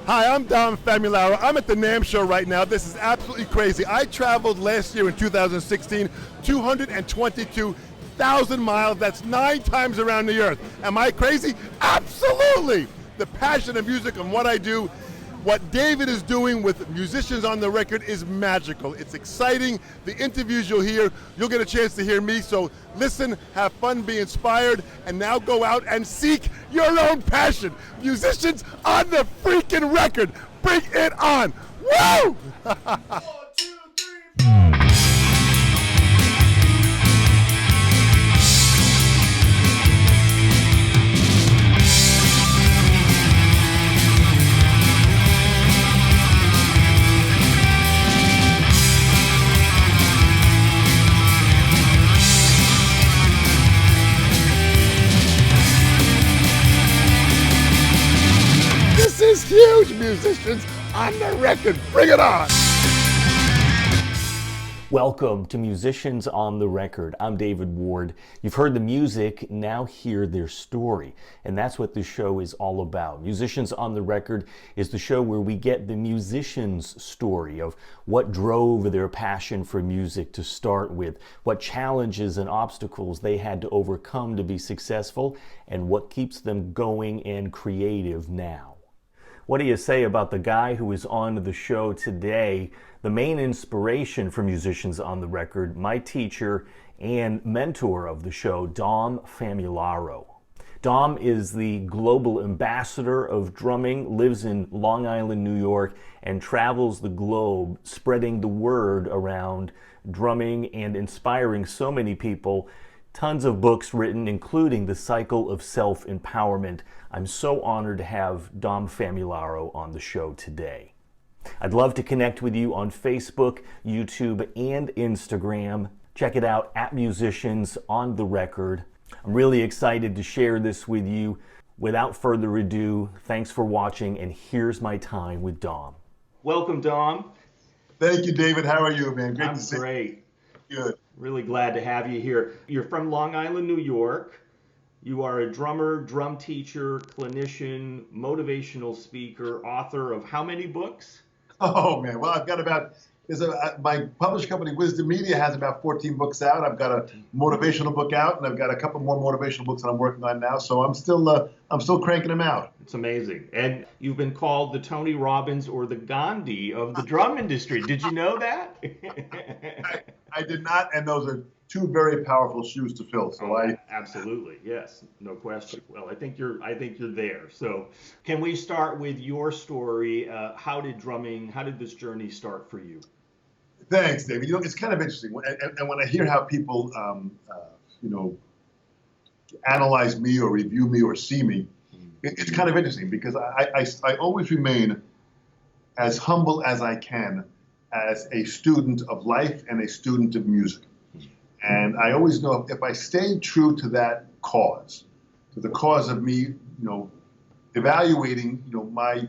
Hi, I'm Dom Famularo. I'm at the NAMM show right now. This is absolutely crazy. I traveled last year in 2016, 222,000 miles. That's 9 times around the earth. Am I crazy? Absolutely! The passion of music and what I do, what David is doing with musicians on the record is magical. It's exciting. The interviews you'll hear, you'll get a chance to hear me. So listen, have fun, be inspired, and now go out and seek your own passion. Musicians on the freaking record. Bring it on. Woo! This is huge, musicians on the record. Bring it on. Welcome to Musicians on the Record. I'm David Ward. You've heard the music, now hear their story. And that's what this show is all about. Musicians on the Record is the show where we get the musician's story of what drove their passion for music to start with, what challenges and obstacles they had to overcome to be successful, and what keeps them going and creative now. What do you say about the guy who is on the show today, the main inspiration for Musicians on the Record, my teacher and mentor of the show, Dom Famularo. Dom is the global ambassador of drumming, lives in Long Island, New York, and travels the globe spreading the word around drumming and inspiring so many people. Tons of books written, including The Cycle of Self-Empowerment. I'm so honored to have Dom Famularo on the show today. I'd love to connect with you on Facebook, YouTube, and Instagram. Check it out at Musicians on the Record. I'm really excited to share this with you. Without further ado, thanks for watching, and here's my time with Dom. Welcome, Dom. Thank you, David. How are you, man? Great to see you. I'm great. Good. Really glad to have you here. You're from Long Island, New York. You are a drummer, drum teacher, clinician, motivational speaker, author of how many books? Oh, man. Well, I've got about, my published company, Wisdom Media, has about 14 books out. I've got a motivational book out, and I've got a couple more motivational books that I'm working on now. So I'm still cranking them out. It's amazing. And you've been called the Tony Robbins or the Gandhi of the drum industry. Did you know that? I did not, and those are two very powerful shoes to fill. So absolutely, yes, no question. Well, I think you're there. So, can we start with your story? How did this journey start for you? Thanks, David. You know, it's kind of interesting, and when I hear how people, analyze me or review me or see me, it's kind of interesting because I always remain as humble as I can as a student of life and a student of music. And I always know if I stay true to that cause, to the cause of me, evaluating, my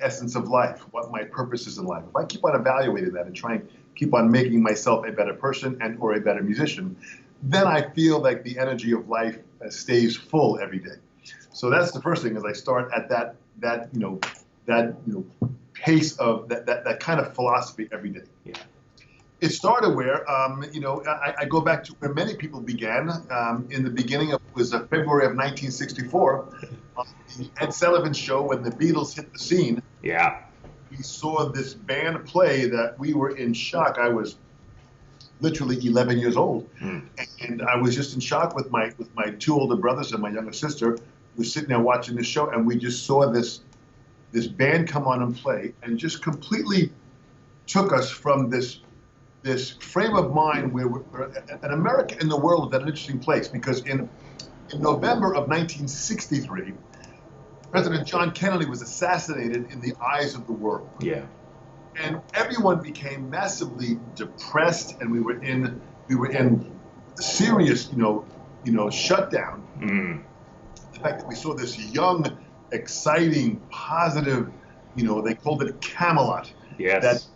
essence of life, what my purpose is in life. If I keep on evaluating that and trying to keep on making myself a better person and or a better musician, then I feel like the energy of life stays full every day. So that's the first thing, is I start at that pace of that kind of philosophy every day. Yeah. It started where, I go back to where many people began. In the beginning, it was February of 1964, on the Ed Sullivan Show, when the Beatles hit the scene. Yeah. We saw this band play that we were in shock. I was literally 11 years old, and I was just in shock with my two older brothers and my younger sister. We were sitting there watching this show, and we just saw this band come on and play, and just completely took us from this frame of mind where an America in the world is at an interesting place, because in November of 1963, President John Kennedy was assassinated in the eyes of the world. Yeah. And everyone became massively depressed, and we were in serious, shutdown. The fact that we saw this young, exciting, positive, they called it Camelot. Yes. That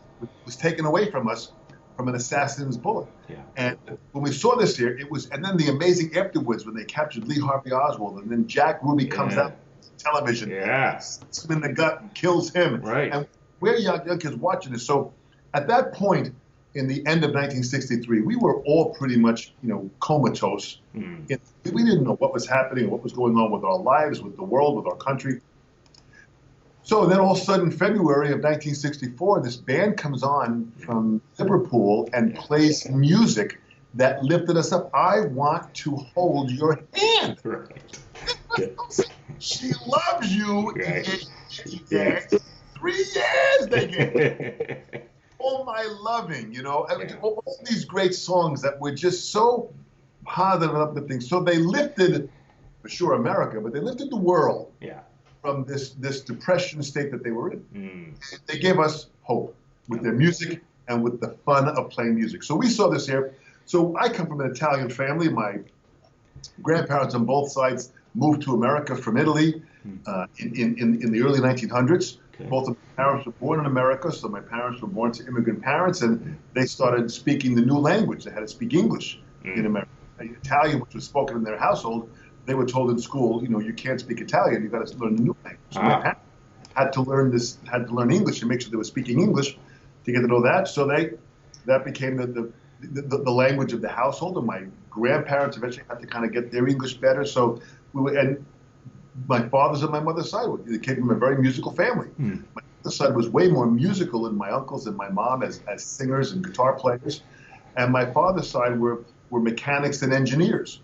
was taken away from us from an assassin's bullet. Yeah. And when we saw this here, and then the amazing afterwards when they captured Lee Harvey Oswald, and then Jack Ruby comes out television, Yeah. hits him in the gut and kills him. Right. And we're young kids watching this. So at that point, in the end of 1963, we were all pretty much, comatose. We didn't know what was happening, what was going on with our lives, with the world, with our country. So then all of a sudden, February of 1964, this band comes on from Liverpool and plays music that lifted us up. I want to hold your hand. Right. She loves you. Right. Yeah. 3 years they gave. Oh, my loving, all these great songs that were just so positive and uplifting. So they lifted, for sure, America, but they lifted the world from this depression state that they were in. They gave us hope with their music and with the fun of playing music. So we saw this here. So I come from an Italian family. My grandparents on both sides moved to America from Italy in the early 1900s. Both of my parents were born in America, so my parents were born to immigrant parents, and they started speaking the new language. They had to speak English in America. Italian, which was spoken in their household, they were told in school, you can't speak Italian. You got to learn the new language. So my parents had to learn English and make sure they were speaking English to get to know that. So that became the language of the household, and my grandparents eventually had to kind of get their English better. So and my father's and my mother's side, they came from a very musical family. My mother's side was way more musical than my uncles and my mom as singers and guitar players. And my father's side were mechanics and engineers.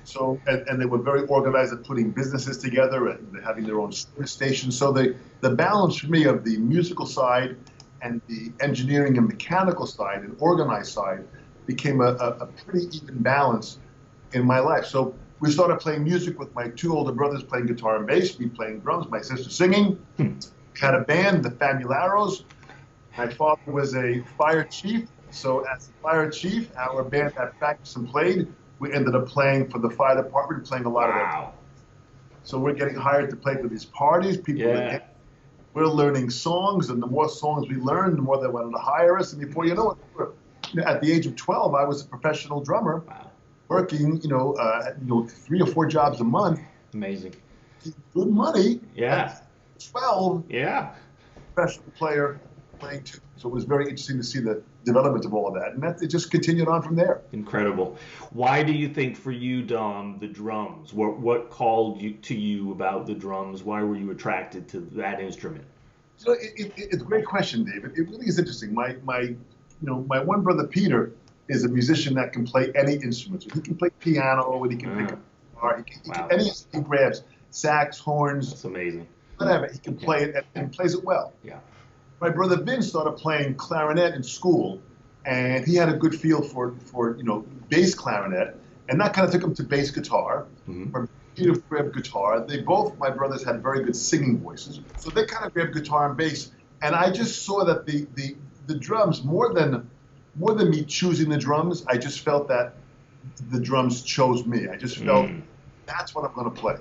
So, and they were very organized at putting businesses together and having their own service stations. So the balance for me of the musical side and the engineering and mechanical side and organized side became a pretty even balance in my life. So we started playing music with my two older brothers playing guitar and bass, me playing drums, my sister singing. Had a band, the Famularos. My father was a fire chief. So as a fire chief, our band had practiced and played. We ended up playing for the fire department, playing a lot of it. So we're getting hired to play for these parties. We're learning songs, and the more songs we learned, the more they wanted to hire us. And before you know it, at the age of 12, I was a professional drummer. Working, 3 or 4 jobs a month. Amazing. Good money. Yeah. 12. Yeah. Professional player playing too. So it was very interesting to see the development of all of that. And it just continued on from there. Incredible. Why do you think for you, Dom, the drums? What called you to you about the drums? Why were you attracted to that instrument? So it's a great question, David. It really is interesting. My one brother, Peter, is a musician that can play any instrument. So he can play piano, and he can pick up guitar. He grabs sax, horns. That's amazing. Whatever. He can play it and plays it well. Yeah. My brother Vin started playing clarinet in school, and he had a good feel for bass clarinet, and that kind of took him to bass guitar. From Peter grabbed guitar. My brothers had very good singing voices, so they kind of grabbed guitar and bass. And I just saw that the drums, more than me choosing the drums, I just felt that the drums chose me. I just felt that's what I'm going to play.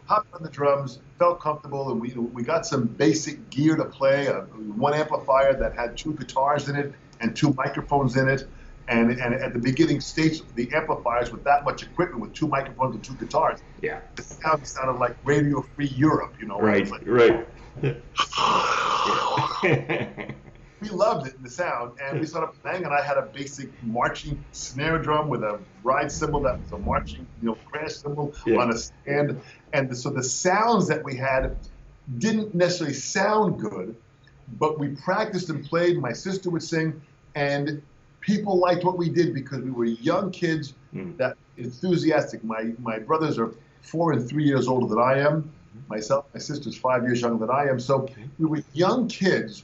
Hopped on the drums, felt comfortable, and we got some basic gear to play. One amplifier that had 2 guitars in it and 2 microphones in it. And at the beginning stage, the amplifiers with that much equipment, with 2 microphones and 2 guitars, the sound sounded like Radio Free Europe, Right, like, right. We loved it, the sound, and we started playing, and I had a basic marching snare drum with a ride cymbal that was a marching, crash cymbal on a stand. And so the sounds that we had didn't necessarily sound good, but we practiced and played. My sister would sing, and people liked what we did because we were young kids that enthusiastic. My brothers are 4 and 3 years older than I am. My sister's 5 years younger than I am. So we were young kids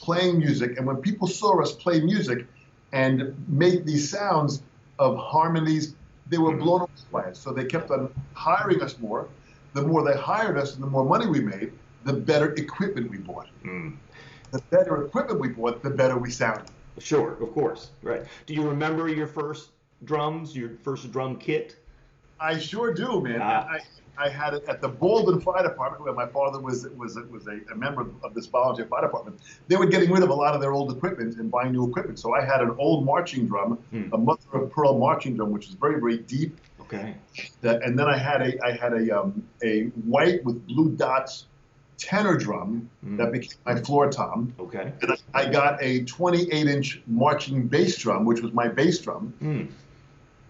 playing music, and when people saw us play music and make these sounds of harmonies, they were blown away by it. So they kept on hiring us more. The more they hired us and the more money we made, the better equipment we bought. The better equipment we bought, the better we sounded. Sure, of course, right. Do you remember your first drums, your first drum kit? I sure do, man. I had it at the Bolden Fire Department, where my father was a member of this volunteer fire department. They were getting rid of a lot of their old equipment and buying new equipment. So I had an old marching drum, a mother of pearl marching drum, which was very, very deep, Okay. And then I had a white with blue dots tenor drum that became my floor tom. Okay. And I got a 28-inch marching bass drum, which was my bass drum.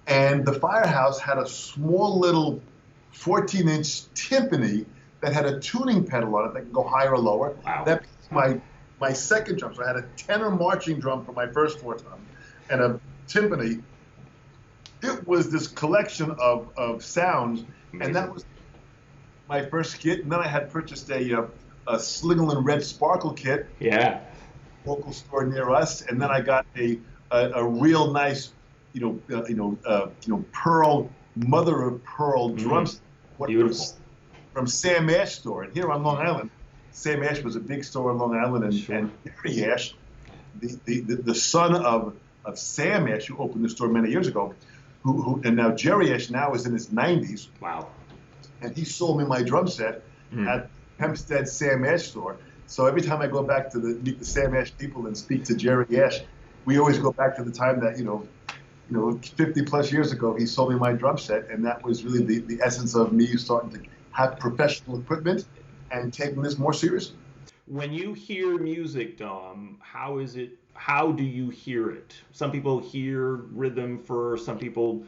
And the Firehouse had a small little 14-inch timpani that had a tuning pedal on it that could go higher or lower. Wow. That became my second drum. So I had a tenor marching drum for my first floor tom and a timpani. It was this collection of sounds, Amazing. and that was my first kit. And then I had purchased a Slingerland Red Sparkle kit, Yeah. local store near us, and then I got a real nice, pearl, mother of pearl drums. Beautiful. From Sam Ash store, and here on Long Island, Sam Ash was a big store on Long Island, and Gary Ash, the son of Sam Ash, who opened the store many years ago, and now Jerry Ash now is in his 90s. Wow. And he sold me my drum set at Hempstead Sam Ash store. So every time I go back to meet the Sam Ash people and speak to Jerry Ash, we always go back to the time that 50 plus years ago he sold me my drum set, and that was really the essence of me starting to have professional equipment and taking this more seriously. When you hear music, Dom, how do you hear it? Some people hear rhythm first, some people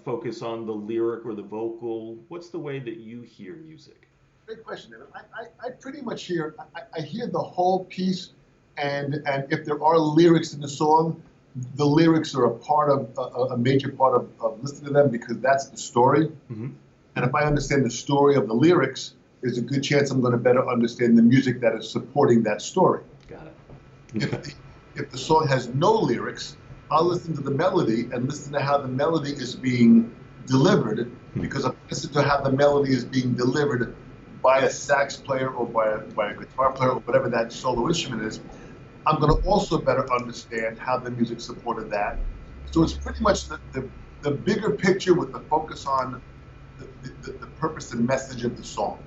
focus on the lyric or the vocal. What's the way that you hear music? Great question, David. I pretty much hear the whole piece, and if there are lyrics in the song, the lyrics are a major part of listening to them, because that's the story. And if I understand the story of the lyrics, there's a good chance I'm going to better understand the music that is supporting that story. Got it. If the song has no lyrics, I'll listen to the melody and listen to how the melody is being delivered, because if I listen to how the melody is being delivered by a sax player or by a guitar player or whatever that solo instrument is, I'm going to also better understand how the music supported that. So it's pretty much the bigger picture with the focus on the purpose and message of the song.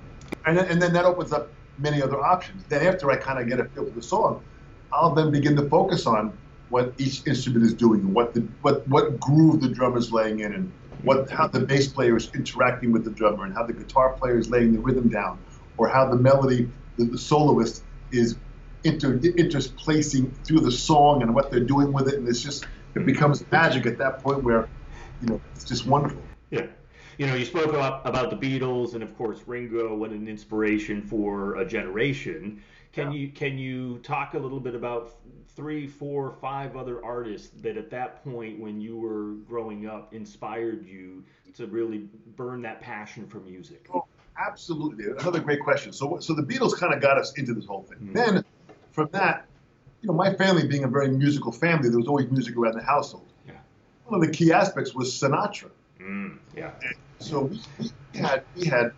And then that opens up many other options. Then after I kind of get a feel for the song, I'll then begin to focus on what each instrument is doing, and what groove the drummer is laying in, and how the bass player is interacting with the drummer, and how the guitar player is laying the rhythm down, or how the melody, the soloist is interplacing through the song, and what they're doing with it. And it becomes magic at that point where, it's just wonderful. Yeah. You spoke about the Beatles, and of course Ringo, what an inspiration for a generation. Can you talk a little bit about 3, 4, 5 other artists that at that point when you were growing up inspired you to really burn that passion for music? Oh, absolutely. Another great question. So the Beatles kind of got us into this whole thing. Then from that, my family being a very musical family, there was always music around the household. Yeah. One of the key aspects was Sinatra. Yeah. And so we had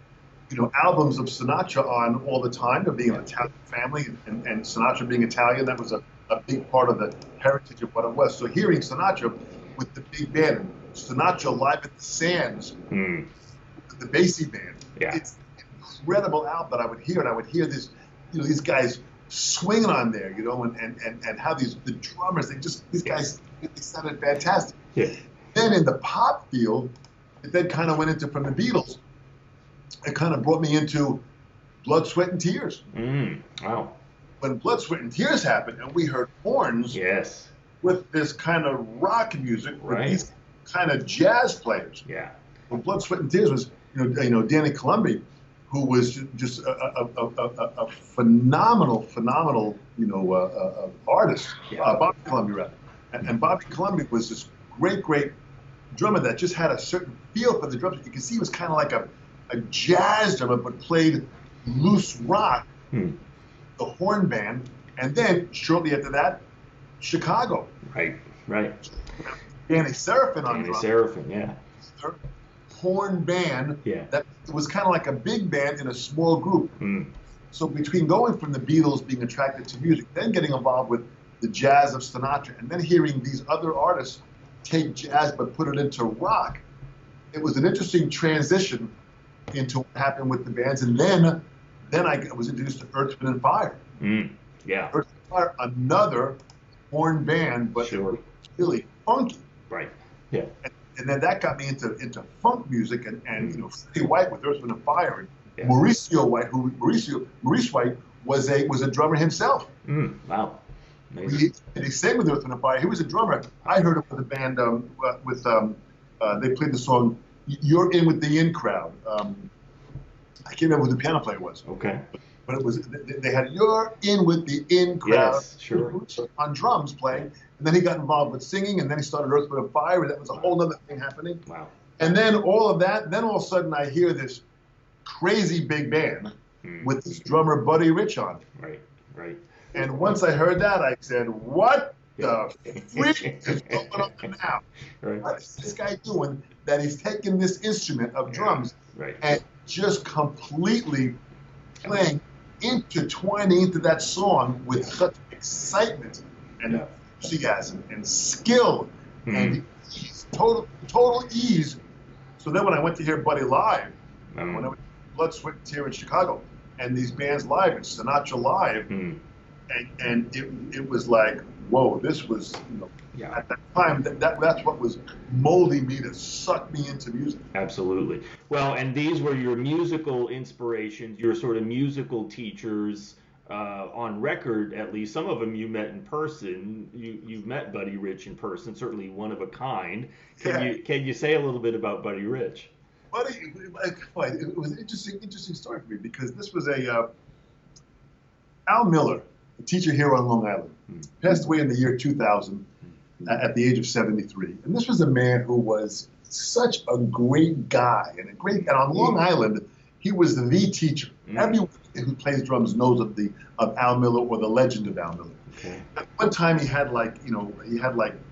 albums of Sinatra on all the time, of being an Italian family, and Sinatra being Italian, that was a big part of the heritage of what it was. So hearing Sinatra with the big band, and Sinatra live at the Sands, with the Basie band, it's an incredible album that I would hear, and I would hear this, these guys swinging on there, and how the drummers, these guys, they sounded fantastic. Yeah. Then in the pop field, it then kind of went into, from the Beatles, it kind of brought me into Blood, Sweat, and Tears. Wow. When Blood, Sweat, and Tears happened, and we heard horns with this kind of rock music, with these kind of jazz players. Yeah. When Blood, Sweat, and Tears was, Danny Columbi, who was just a phenomenal, artist. Bobby Columbi, rather. And Bobby Columbi was this great drummer that just had a certain feel for the drums. You can see he was kind of like a jazz drummer, but played loose rock, the horn band, and then shortly after that, Chicago. Right. Danny Serafin on drums. Danny Serafin, yeah. Horn band. Yeah. That it was kind of like a big band in a small group. So between going from the Beatles, being attracted to music, then getting involved with the jazz of Sinatra, and then hearing these other artists take jazz but put it into rock, it was an interesting transition into what happened with the bands. And then I was introduced to Earth, Wind, and Fire. Yeah. Earth, Wind, and Fire, another horn band, but really funky. Right. Yeah. and then that got me into funk music and you know, Freddie White with Earth, Wind and Fire, and Yeah. Maurice White was a drummer himself. Wow. Amazing. He sang with Earth, Wind and Fire. He was a drummer. I heard him with a band they played the song "You're In with the In Crowd." I can't remember who the piano player was. Okay. But it was they had "You're In with the In Crowd" Yes, sure. on drums playing, and then he got involved with singing, and then he started Earth, Wind and Fire, and that was a whole other thing happening. Wow. And then all of that, then all of a sudden I hear this crazy big band with this drummer Buddy Rich on it. Right. Right. And once I heard that, I said, "What the freak is going on now? Right. What is this guy doing that he's taking this instrument of drums Right. and just completely playing, intertwining into that song with such excitement and enthusiasm and skill and ease, total ease." So then when I went to hear Buddy live, when I went to Blood, Sweat, and Tear in Chicago, and these bands live, and Sinatra live, and it was like, whoa, this was, you know, at that time, that's what was molding me to suck me into music. Absolutely. Well, and these were your musical inspirations, your sort of musical teachers on record, at least. Some of them you met in person. You've met Buddy Rich in person, certainly one of a kind. Can you say a little bit about Buddy Rich? Buddy, it was an interesting story for me, because this was Al Miller, a teacher here on Long Island, passed away in the year 2000 at the age of 73. And this was a man who was such a great guy and on Long Island, he was the teacher. Everyone who plays drums knows of Al Miller or the legend of Al Miller. Okay. At one time he had like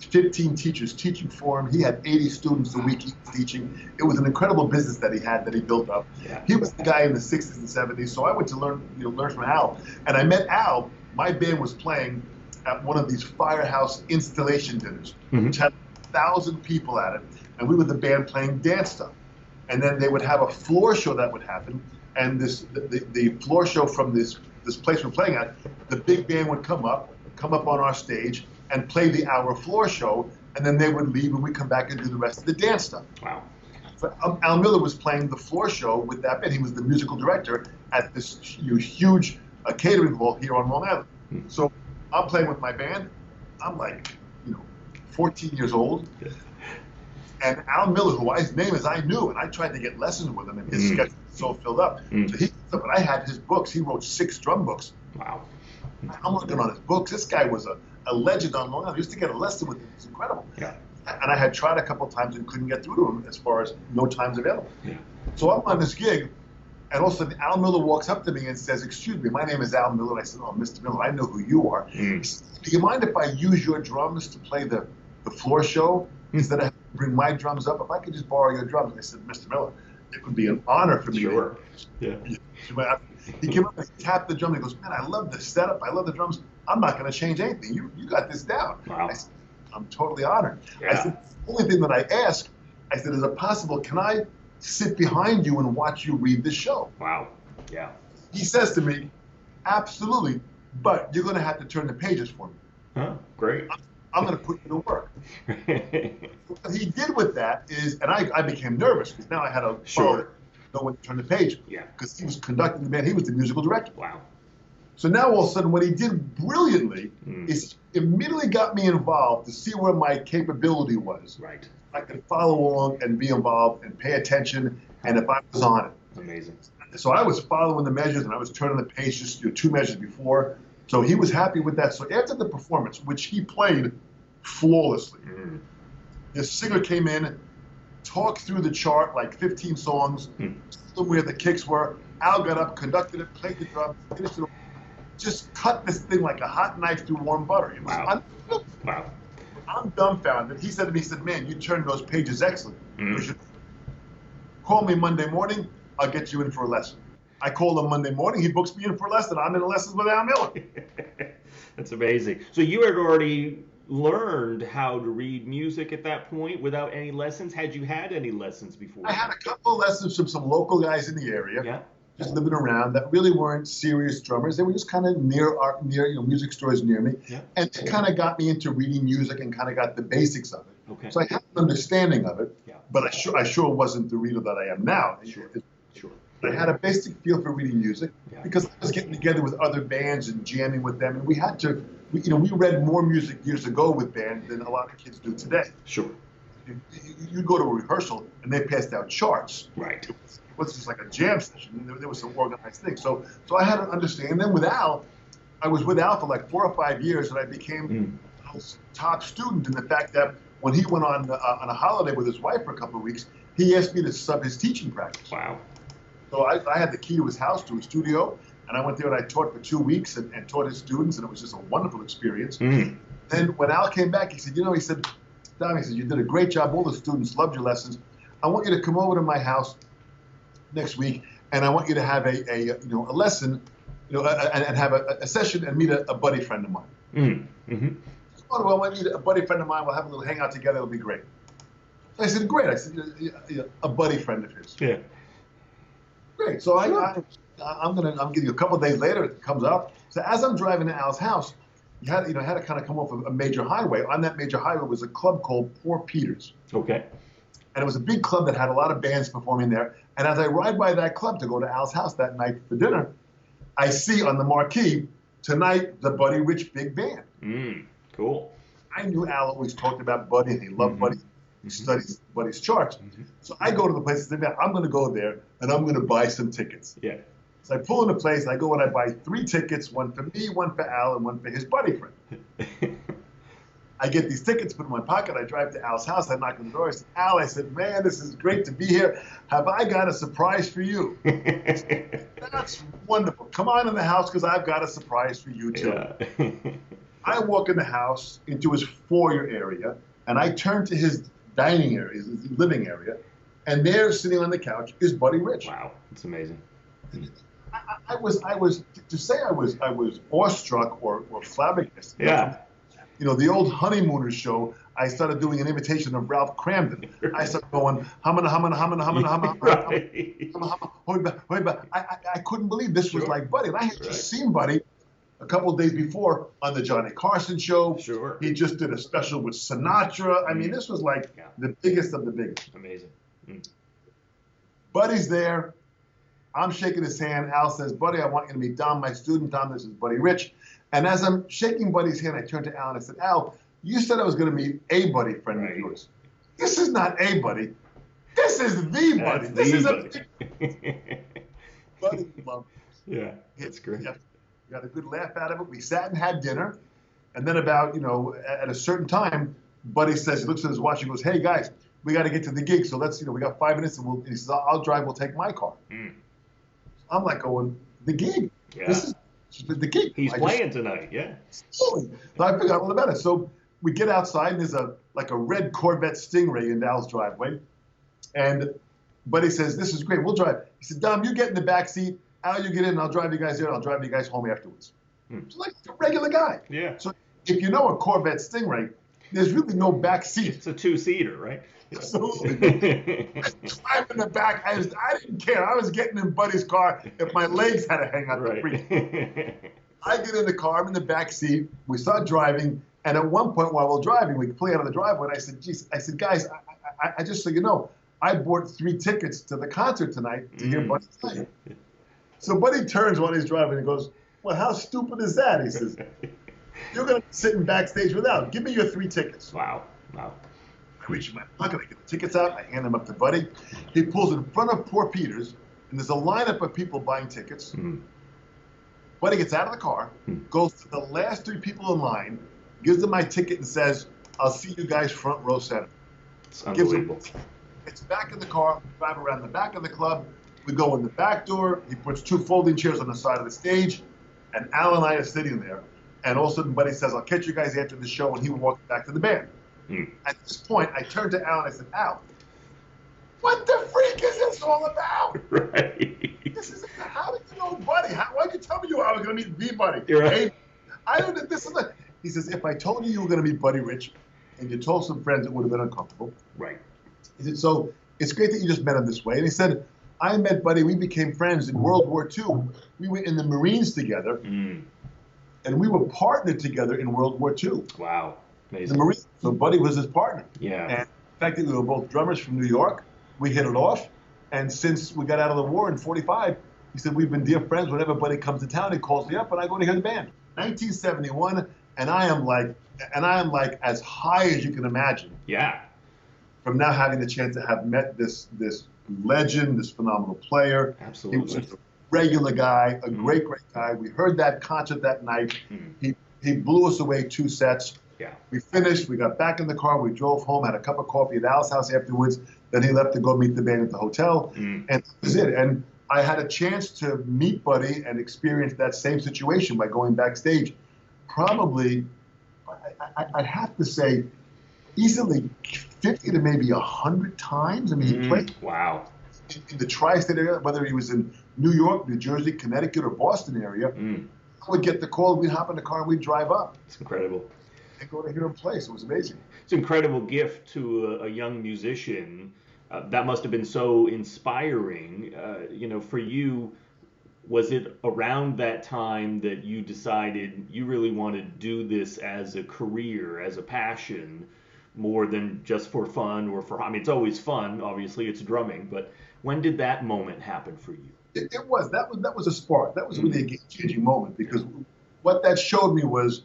15 teachers teaching for him. He had 80 students a week he was teaching. It was an incredible business that he built up. Yeah. He was the guy in the 60s and 70s. So I went to learn from Al, and I met Al. My band was playing at one of these firehouse installation dinners, which had 1,000 people at it, and we were the band playing dance stuff. And then they would have a floor show that would happen, and the floor show from this place we're playing at, the big band would come up on our stage and play the hour floor show, and then they would leave and we'd come back and do the rest of the dance stuff. Wow. So Al Miller was playing the floor show with that band. He was the musical director at this huge catering hall here on Long Island. So I'm playing with my band. I'm like, 14 years old. And Al Miller, his name is I knew, and I tried to get lessons with him, and his schedule was so filled up. So but I had his books. He wrote 6 drum books. Wow. I'm working on his books. This guy was a legend on Long Island. I used to get a lesson with him. It was incredible. Yeah. And I had tried a couple of times and couldn't get through to him as far as no times available. Yeah. So I'm on this gig, and all of a sudden Al Miller walks up to me and says, "Excuse me, my name is Al Miller." I said, "Oh, Mr. Miller, I know who you are. He said, do you mind if I use your drums to play the floor show instead of having to bring my drums up? If I could just borrow your drums?" I said, "Mr. Miller, it would be an honor for me." Sure. Yeah. He came up and he tapped the drum and he goes, "Man, I love the setup. I love the drums. I'm not going to change anything. You got this down." Wow. I said, "I'm totally honored." Yeah. I said, "The only thing that I ask," I said, "is it possible, can I sit behind you and watch you read the show?" Wow. Yeah. He says to me, "Absolutely, but you're going to have to turn the pages for me. Huh? Great. I'm going to put you to work." What he did with that is, and I became nervous because now I had to know when to turn the page. Yeah. Because he was conducting the band. He was the musical director. Wow. So now all of a sudden what he did brilliantly is immediately got me involved to see where my capability was. Right. I could follow along and be involved and pay attention, and if I was on it. Amazing. So I was following the measures and I was turning the pages, 2 measures before. So he was happy with that. So after the performance, which he played flawlessly, the singer came in, talked through the chart, like 15 songs, told them where the kicks were. Al got up, conducted it, played the drums, finished it, just cut this thing like a hot knife through warm butter. It was Wow. I'm dumbfounded. He said to me, he said, "Man, you turned those pages excellent. You should call me Monday morning. I'll get you in for a lesson." I called him Monday morning. He books me in for a lesson. I'm in lessons with Al Miller. That's amazing. So you had already learned how to read music at that point without any lessons? Had you had any lessons before? I had a couple of lessons from some local guys in the area. Yeah. Just living around that really weren't serious drummers. They were just kind of near music stores near me. Yeah. And it kind of got me into reading music and kind of got the basics of it. Okay. So I had an understanding of it, Yeah. but I sure wasn't the reader that I am now. Sure. Sure. I had a basic feel for reading music Yeah. because I was getting together with other bands and jamming with them, and we had to, we read more music years ago with band than a lot of kids do today. Sure. You'd go to a rehearsal and they passed out charts. Right. It wasn't just like a jam session. There was some organized thing. So I had an understanding. And then with Al, I was with Al for like 4 or 5 years, and I became Al's top student in the fact that when he went on a holiday with his wife for a couple of weeks, he asked me to sub his teaching practice. Wow. So I had the key to his house, to his studio, and I went there and I taught for 2 weeks and taught his students, and it was just a wonderful experience. Then when Al came back, he said, he said, Dom, he said, you did a great job. All the students loved your lessons. I want you to come over to my house next week, and I want you to have a lesson, and have a session and meet a buddy friend of mine. Oh, well, I meet a buddy friend of mine. We'll have a little hangout together. It'll be great. So I said, great. I said, a buddy friend of his. Yeah. Great. So I'm getting you a couple of days later. It comes up. So as I'm driving to Al's house, you had to kind of come off a major highway. On that major highway was a club called Poor Peter's. Okay. And it was a big club that had a lot of bands performing there. And as I ride by that club to go to Al's house that night for dinner, I see on the marquee, tonight, the Buddy Rich Big Band. Cool. I knew Al always talked about Buddy, and he loved Buddy. He studies Buddy's charts. So I go to the place and say, I'm going to go there, and I'm going to buy some tickets. Yeah. So I pull in the place, and I go and I buy 3 tickets, one for me, one for Al, and one for his buddy friend. I get these tickets, put them in my pocket. I drive to Al's house. I knock on the door. I said, Al, I said, man, this is great to be here. Have I got a surprise for you? That's wonderful. Come on in the house because I've got a surprise for you, too. Yeah. I walk in the house into his foyer area, and I turn to his dining area, his living area, and there, sitting on the couch, is Buddy Rich. Wow, that's amazing. I was to say I was awestruck or flabbergasted. Yeah. The old Honeymooners show, I started doing an imitation of Ralph Cramden. I started going, humana. I couldn't believe this was like Buddy. And I had just seen Buddy a couple of days before on the Johnny Carson show. Sure. He just did a special with Sinatra. I mean, this was like the biggest of the biggest. Amazing. Buddy's there. I'm shaking his hand. Al says, Buddy, I want you to meet Dom, my student. Dom, this is Buddy Rich. And as I'm shaking Buddy's hand, I turned to Al and I said, Al, you said I was going to meet a buddy friend of yours. This is not a buddy. This is the buddy. This is a Buddy loved it. Yeah, it's great. We got a good laugh out of it. We sat and had dinner. And then about, at a certain time, Buddy says, he looks at his watch and goes, hey, guys, we got to get to the gig. So let's, we got 5 minutes. And he says, I'll drive. We'll take my car. I'm like going, the gig? Yeah. This is the gig. He's playing tonight, yeah. So I forgot all about it. So we get outside, and there's a red Corvette Stingray in Al's driveway. And Buddy says, this is great. We'll drive. He said, Dom, you get in the back seat. Al, you get in, and I'll drive you guys there, and I'll drive you guys home afterwards. So like a regular guy. Yeah. So if you know a Corvette Stingray, there's really no back seat. It's a 2-seater, right? Absolutely. I'm in the back. I didn't care. I was getting in Buddy's car if my legs had to hang out the free. I get in the car. I'm in the back seat. We start driving. And at one point while we're driving, we pull out of the driveway. And I said, geez, guys, I just so you know, I bought 3 tickets to the concert tonight to hear Buddy play. So Buddy turns while he's driving and goes, well, how stupid is that? He says, you're going to be sitting backstage without. Give me your 3 tickets. Wow. I reach in my pocket, I get the tickets out, I hand them up to Buddy. He pulls in front of Poor Peter's, and there's a lineup of people buying tickets. Buddy gets out of the car, goes to the last 3 people in line, gives them my ticket and says, I'll see you guys front row center. It's unbelievable. It's back in the car, we drive around the back of the club, we go in the back door, he puts 2 folding chairs on the side of the stage, and Al and I are sitting there, and all of a sudden Buddy says, I'll catch you guys after the show, and he walks back to the band. At this point, I turned to Al and I said, Al, what the freak is this all about? Right. This is how did you know Buddy? Why'd you tell me I was going to meet the Buddy? You're right. Hey, I don't know. This is like, he says, if I told you were going to meet Buddy Rich and you told some friends, it would have been uncomfortable. Right. He said, so it's great that you just met him this way. And he said, I met Buddy. We became friends in World War II. We were in the Marines together, and we were partnered together in World War II. Wow. Amazing. the Marines. So Buddy was his partner. Yeah. And the fact that we were both drummers from New York, we hit it off. And since we got out of the war in '45, he said, we've been dear friends. Whenever Buddy comes to town, he calls me up and I go to hear the band. 1971, and I am like as high as you can imagine. Yeah. From now having the chance to have met this legend, this phenomenal player. Absolutely. He was just a regular guy, a great guy. We heard that concert that night. He blew us away 2 sets. Yeah. We finished. We got back in the car. We drove home, had a cup of coffee at Al's house afterwards. Then he left to go meet the band at the hotel. And that was it. And I had a chance to meet Buddy and experience that same situation by going backstage. Probably, I'd have to say, easily 50 to maybe 100 times. I mean, he played Wow. in the tri-state area, whether he was in New York, New Jersey, Connecticut, or Boston area. I would get the call, we'd hop in the car, and we'd drive up. It's incredible. And go to hear him play. So it was amazing. It's an incredible gift to a young musician. That must have been so inspiring. For you, was it around that time that you decided you really want to do this as a career, as a passion, more than just for fun I mean, it's always fun, obviously, it's drumming, but when did that moment happen for you? That was a spark. That was really a game-changing moment, because what that showed me was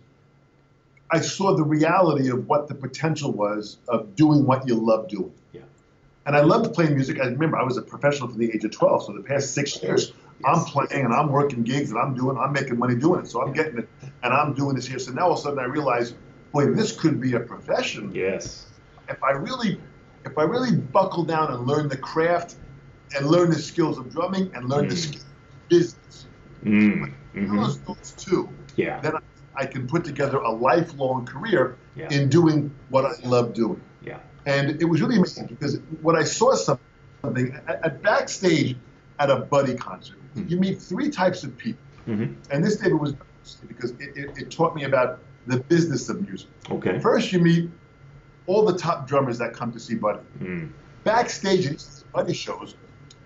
I saw the reality of what the potential was of doing what you love doing. Yeah. And I loved playing music. I remember I was a professional from the age of 12, so the past 6 years, I'm playing and I'm working gigs and I'm making money doing it. So I'm getting it and I'm doing this here. So now all of a sudden I realize, boy, this could be a profession. Yes. If I really buckle down and learn the craft and learn the skills of drumming and learn the skills of business, those two, then I can put together a lifelong career in doing what I love doing. Yeah. And it was really amazing, because when I saw something at backstage at a Buddy concert, you meet 3 types of people. And this, David, was interesting because it taught me about the business of music. Okay. First, you meet all the top drummers that come to see Buddy. Backstage at Buddy shows,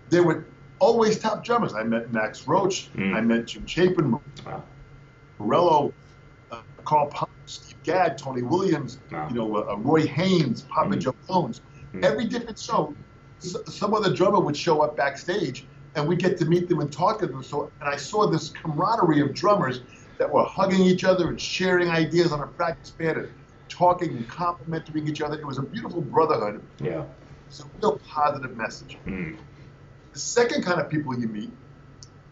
there were always top drummers. I met Max Roach, I met Jim Chapin, Morello, Carl Palmer, Steve Gadd, Tony Williams, Roy Haynes, Papa Joe Jones. Every different show, some other drummer would show up backstage, and we'd get to meet them and talk to them. And I saw this camaraderie of drummers that were hugging each other and sharing ideas on a practice pad and talking and complimenting each other. It was a beautiful brotherhood. Yeah. It's a real positive message. The second kind of people you meet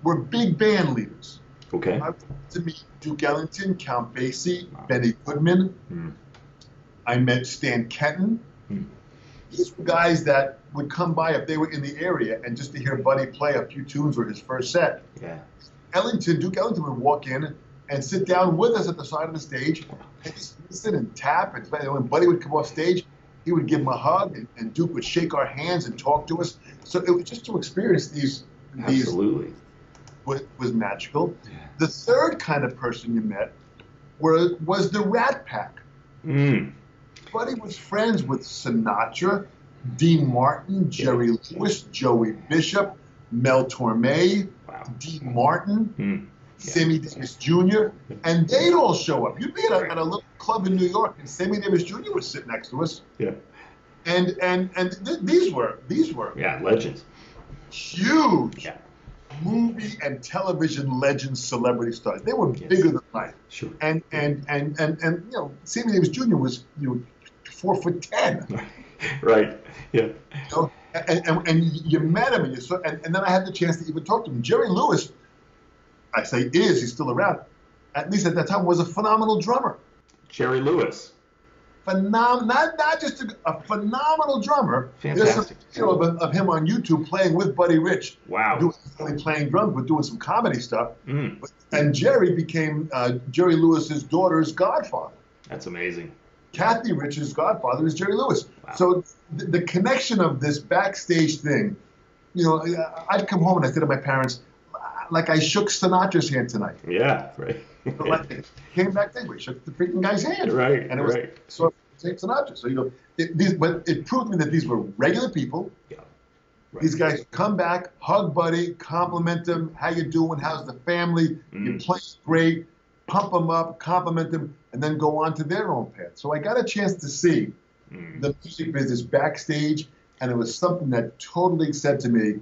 were big band leaders. Okay. I went to meet Duke Ellington, Count Basie, Benny Goodman. I met Stan Kenton. These were guys that would come by if they were in the area, and just to hear Buddy play a few tunes or his first set. Yeah. Duke Ellington would walk in and sit down with us at the side of the stage and just listen and tap. And when Buddy would come off stage, he would give him a hug, and Duke would shake our hands and talk to us. So it was just to experience these. Absolutely. Was magical. Yeah. The third kind of person you met was the Rat Pack. Buddy was friends with Sinatra, Dean Martin, Jerry Lewis, Joey Bishop, Mel Torme, Dean Martin, Sammy Davis Jr., and they'd all show up. You'd be at a little club in New York, and Sammy Davis Jr. would sit next to us. Yeah. And these were legends. Huge movie and television legends, celebrity stars. They were bigger than life. Sure. And Sammy Davis Jr. was 4'10". Right. Yeah. And you met him, and then I had the chance to even talk to him. Jerry Lewis, he's still around. At least at that time, was a phenomenal drummer. Jerry Lewis. Not just a phenomenal drummer. Fantastic. There's some of him on YouTube playing with Buddy Rich. Wow. Playing drums, but doing some comedy stuff. And Jerry became Jerry Lewis's daughter's godfather. That's amazing. Kathy Rich's godfather is Jerry Lewis. Wow. So the connection of this backstage thing, I'd come home and I said to my parents, like I shook Sinatra's hand tonight. Yeah, right. Came back there, we shook the freaking guy's hand. Right, and it was so Sinatra. So but it proved to me that these were regular people. Yeah. Right. These guys come back, hug Buddy, compliment him. How you doing? How's the family? You play great. Pump them up, compliment them, and then go on to their own path. So I got a chance to see the music business backstage, and it was something that totally said to me,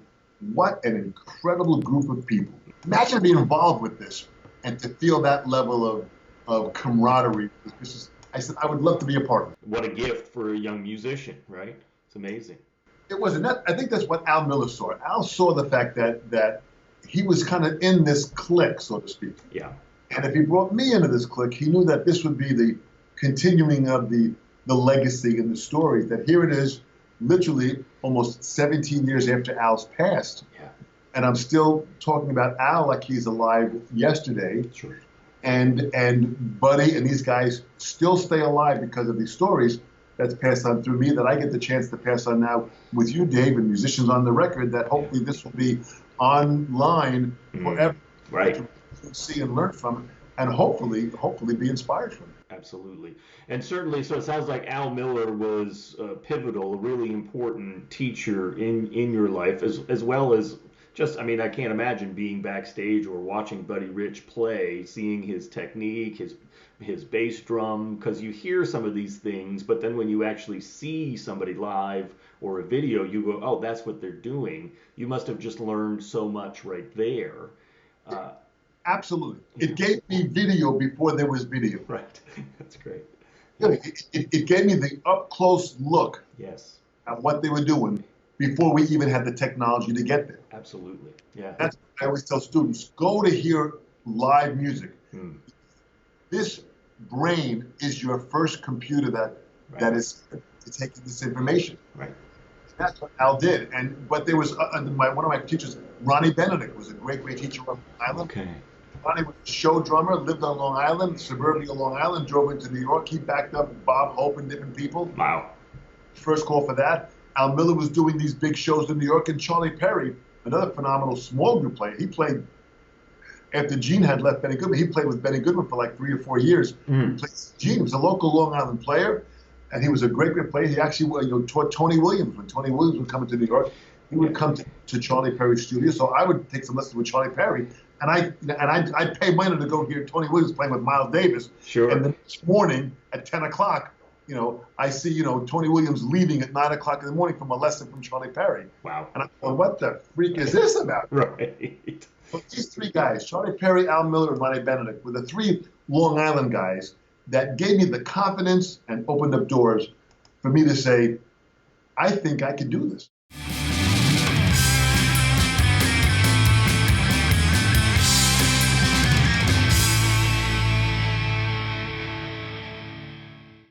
what an incredible group of people. Imagine being involved with this and to feel that level of camaraderie. I said, I would love to be a part of it. What a gift for a young musician, right? It's amazing. It wasn't that. I think that's what Al Miller saw. Al saw the fact that he was kind of in this clique, so to speak. Yeah. And if he brought me into this clique, he knew that this would be the continuing of the legacy and the story. That here it is, literally almost 17 years after Al's passed. Yeah. And I'm still talking about Al like he's alive yesterday. Sure. And Buddy and these guys still stay alive because of these stories that's passed on through me, that I get the chance to pass on now with you, Dave, and Musicians on the Record, that hopefully this will be online forever. Right. To see and learn from, and hopefully be inspired from it. Absolutely. And certainly, so it sounds like Al Miller was pivotal, a really important teacher in your life, as well as just, I mean, I can't imagine being backstage or watching Buddy Rich play, seeing his technique, his bass drum, because you hear some of these things, but then when you actually see somebody live or a video, you go, oh, that's what they're doing. You must have just learned so much right there. Absolutely. It gave me video before there was video. Right. That's great. It gave me the up-close look Yes. at what they were doing before we even had the technology to get there. Absolutely. Yeah. That's what I always tell students. Go to hear live music. This brain is your first computer that is taking this information. Right. That's what Al did. But there was one of my teachers, Ronnie Benedict, was a great teacher on Long Island. Okay. Ronnie was a show drummer, lived on Long Island, suburbia Long Island, drove into New York. He backed up Bob Hope and different people. Wow. First call for that. Al Miller was doing these big shows in New York, and Charlie Perry, another phenomenal small group player. He played after Gene had left Benny Goodman. He played with Benny Goodman for like 3 or 4 years. He played Gene. He was a local Long Island player, and he was a great player. He actually taught Tony Williams. When Tony Williams would come into New York, he would come to Charlie Perry's studio. So I would take some lessons with Charlie Perry, and I'd pay money to go hear Tony Williams playing with Miles Davis. Sure. And the next morning at 10 o'clock, I see, Tony Williams leaving at 9 o'clock in the morning from a lesson from Charlie Perry. Wow. And I'm going, what the freak is this about? Right. But these three guys, Charlie Perry, Al Miller, and Ronnie Benedict, were the three Long Island guys that gave me the confidence and opened up doors for me to say, I think I can do this.